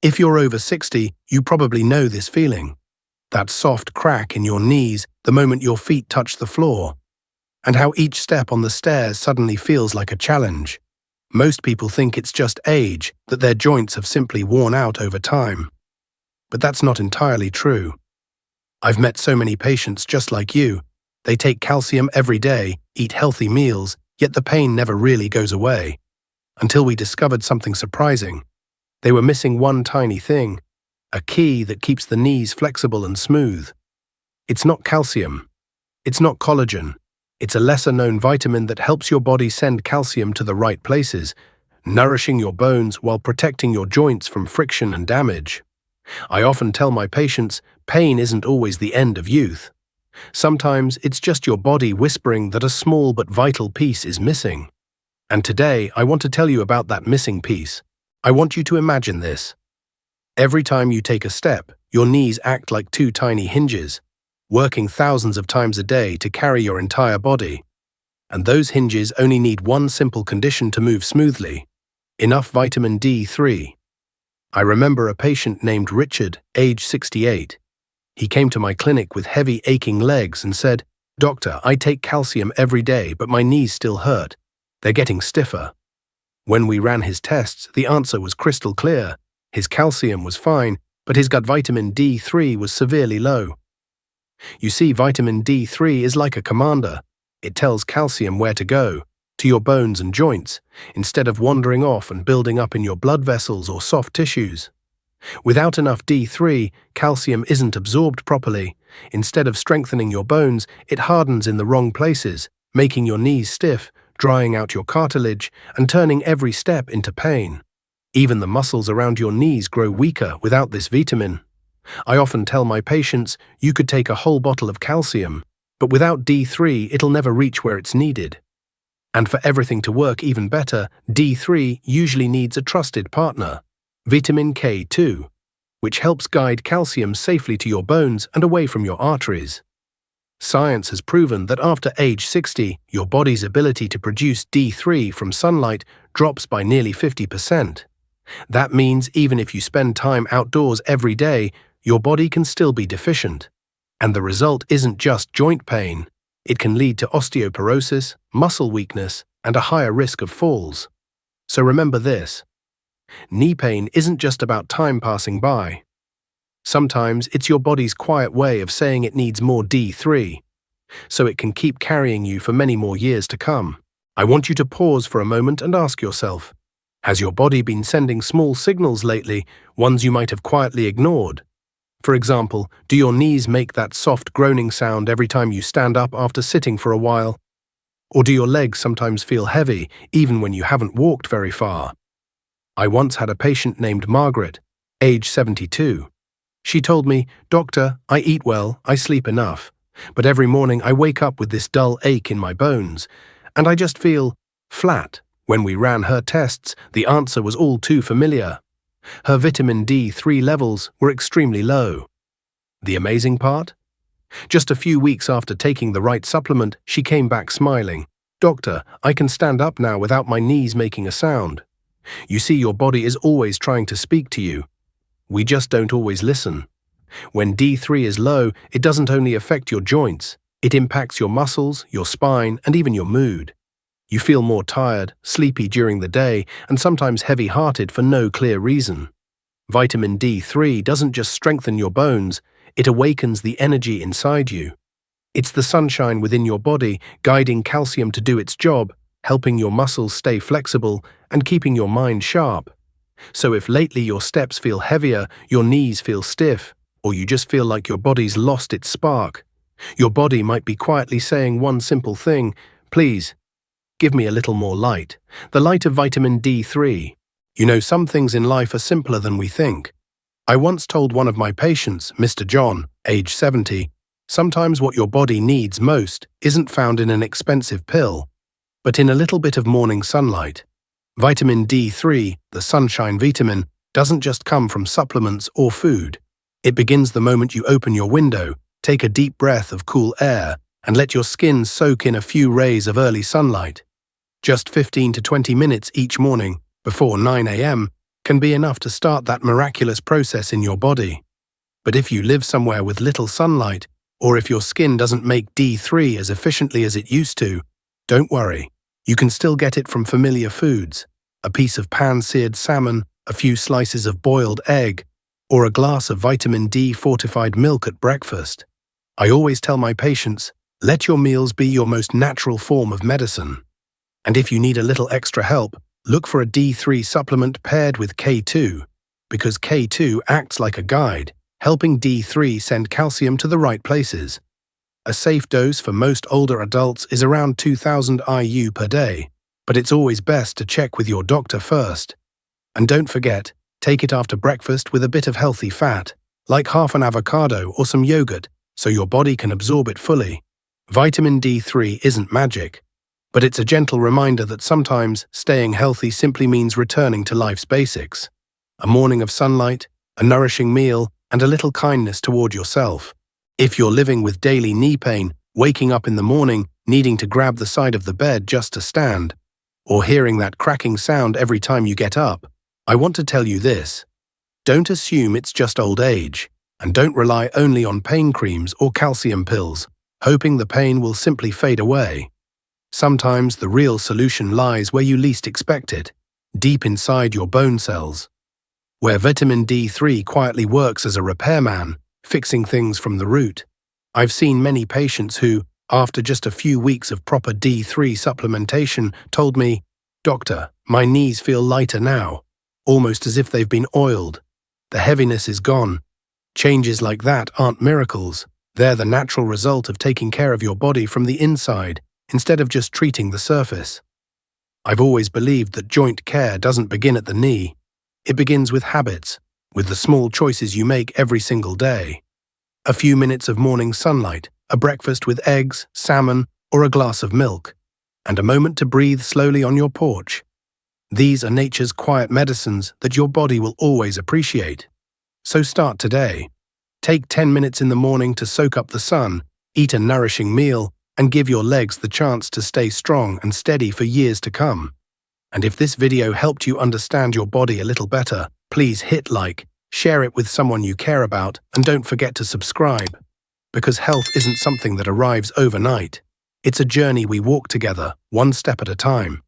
If you're over 60, you probably know this feeling. That soft crack in your knees the moment your feet touch the floor, and how each step on the stairs suddenly feels like a challenge. Most people think it's just age, that their joints have simply worn out over time. But that's not entirely true. I've met so many patients just like you. They take calcium every day, eat healthy meals, yet the pain never really goes away. Until we discovered something surprising. They were missing one tiny thing, a key that keeps the knees flexible and smooth. It's not calcium. It's not collagen. It's a lesser-known vitamin that helps your body send calcium to the right places, nourishing your bones while protecting your joints from friction and damage. I often tell my patients, pain isn't always the end of youth. Sometimes it's just your body whispering that a small but vital piece is missing. And today, I want to tell you about that missing piece. I want you to imagine this. Every time you take a step, your knees act like two tiny hinges, working thousands of times a day to carry your entire body. And those hinges only need one simple condition to move smoothly: enough vitamin D3. I remember a patient named Richard, age 68. He came to my clinic with heavy aching legs and said, "Doctor, I take calcium every day, but my knees still hurt. They're getting stiffer." When we ran his tests, the answer was crystal clear. His calcium was fine, but his gut vitamin D3 was severely low. You see, vitamin D3 is like a commander. It tells calcium where to go, to your bones and joints, instead of wandering off and building up in your blood vessels or soft tissues. Without enough D3, calcium isn't absorbed properly. Instead of strengthening your bones, it hardens in the wrong places, making your knees stiff, drying out your cartilage, and turning every step into pain. Even the muscles around your knees grow weaker without this vitamin. I often tell my patients, you could take a whole bottle of calcium, but without D3, it'll never reach where it's needed. And for everything to work even better, D3 usually needs a trusted partner, vitamin K2, which helps guide calcium safely to your bones and away from your arteries. Science has proven that after age 60, your body's ability to produce D3 from sunlight drops by nearly 50%. That means even if you spend time outdoors every day, your body can still be deficient. And the result isn't just joint pain. It can lead to osteoporosis, muscle weakness, and a higher risk of falls. So remember this. Knee pain isn't just about time passing by. Sometimes it's your body's quiet way of saying it needs more D3, so it can keep carrying you for many more years to come. I want you to pause for a moment and ask yourself, has your body been sending small signals lately, ones you might have quietly ignored? For example, do your knees make that soft groaning sound every time you stand up after sitting for a while? Or do your legs sometimes feel heavy, even when you haven't walked very far? I once had a patient named Margaret, age 72. She told me, "Doctor, I eat well, I sleep enough, but every morning I wake up with this dull ache in my bones, and I just feel flat." When we ran her tests, the answer was all too familiar. Her vitamin D3 levels were extremely low. The amazing part? Just a few weeks after taking the right supplement, she came back smiling. "Doctor, I can stand up now without my knees making a sound." You see, your body is always trying to speak to you. We just don't always listen. When D3 is low, it doesn't only affect your joints, it impacts your muscles, your spine, and even your mood. You feel more tired, sleepy during the day, and sometimes heavy-hearted for no clear reason. Vitamin D3 doesn't just strengthen your bones, it awakens the energy inside you. It's the sunshine within your body, guiding calcium to do its job, helping your muscles stay flexible, and keeping your mind sharp. So if lately your steps feel heavier, your knees feel stiff, or you just feel like your body's lost its spark, your body might be quietly saying one simple thing: please, give me a little more light, the light of vitamin D3. You know, some things in life are simpler than we think. I once told one of my patients, Mr. John, age 70, sometimes what your body needs most isn't found in an expensive pill, but in a little bit of morning sunlight. Vitamin D3, the sunshine vitamin, doesn't just come from supplements or food. It begins the moment you open your window, take a deep breath of cool air, and let your skin soak in a few rays of early sunlight. Just 15 to 20 minutes each morning, before 9 a.m., can be enough to start that miraculous process in your body. But if you live somewhere with little sunlight, or if your skin doesn't make D3 as efficiently as it used to, don't worry. You can still get it from familiar foods: a piece of pan-seared salmon, a few slices of boiled egg, or a glass of vitamin D fortified milk at breakfast. I always tell my patients, let your meals be your most natural form of medicine. And if you need a little extra help, look for a D3 supplement paired with K2, because K2 acts like a guide, helping D3 send calcium to the right places. A safe dose for most older adults is around 2000 IU per day, but it's always best to check with your doctor first. And don't forget, take it after breakfast with a bit of healthy fat, like half an avocado or some yogurt, so your body can absorb it fully. Vitamin D3 isn't magic, but it's a gentle reminder that sometimes staying healthy simply means returning to life's basics. A morning of sunlight, a nourishing meal, and a little kindness toward yourself. If you're living with daily knee pain, waking up in the morning, needing to grab the side of the bed just to stand, or hearing that cracking sound every time you get up, I want to tell you this. Don't assume it's just old age, and don't rely only on pain creams or calcium pills, hoping the pain will simply fade away. Sometimes the real solution lies where you least expect it, deep inside your bone cells, where vitamin D3 quietly works as a repairman, fixing things from the root. I've seen many patients who, after just a few weeks of proper D3 supplementation, told me, "Doctor, my knees feel lighter now, almost as if they've been oiled. The heaviness is gone." Changes like that aren't miracles. They're the natural result of taking care of your body from the inside, instead of just treating the surface. I've always believed that joint care doesn't begin at the knee. It begins with habits, with the small choices you make every single day. A few minutes of morning sunlight, a breakfast with eggs, salmon, or a glass of milk, and a moment to breathe slowly on your porch. These are nature's quiet medicines that your body will always appreciate. So start today. Take 10 minutes in the morning to soak up the sun, eat a nourishing meal, and give your legs the chance to stay strong and steady for years to come. And if this video helped you understand your body a little better, please hit like, share it with someone you care about, and don't forget to subscribe. Because health isn't something that arrives overnight. It's a journey we walk together, one step at a time.